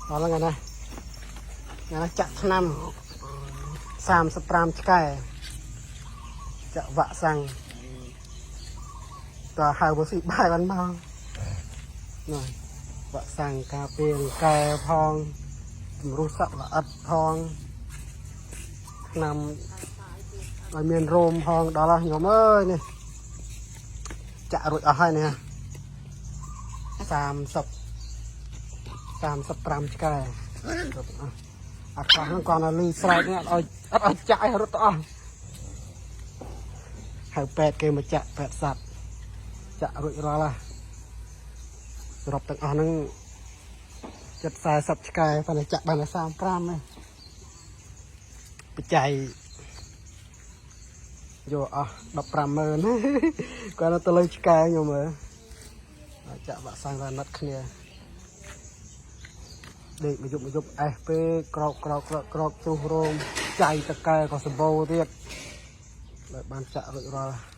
đó là ngày này chặt năm sam sậpឆ្កែចាក់វាក់សាំងតើហៅមកស៊ីបាយបានមកនោះវាក់សាំងការពារកែផងជំរុះសត្វល្អិតផងឆ្នាំឲ្យមានរោមផងដល់ហើយខ្ញុំអើយនេះចាក់រួចអស់ហើយនេះ35ឆ្កែអត់ខ្លះហ្នឹងគាត់នៅលឺស្រែកនេះអត់ឲ្យចាក់ឲ្យរត់ទៅអស់ហៅពេទ្យគេមកចាក់ពេទ្យសត្វចាក់រួចរាល់ហើយសរុបទាំងអស់ហ្នឹង40ឆ្កែប៉ុន្តែចាក់បានតែ35ទេបច្ច័យយកអស់150,000គាត់នៅទៅលើឆ្កែខ្ញុំមើលចាក់វាក់សាំងរណាត់គ្នាដេកមកយប់អេសពេក្រោកជ្រុះរោមចៃតកែក៏សម្បូរទៀតបានចាក់រួចរាល់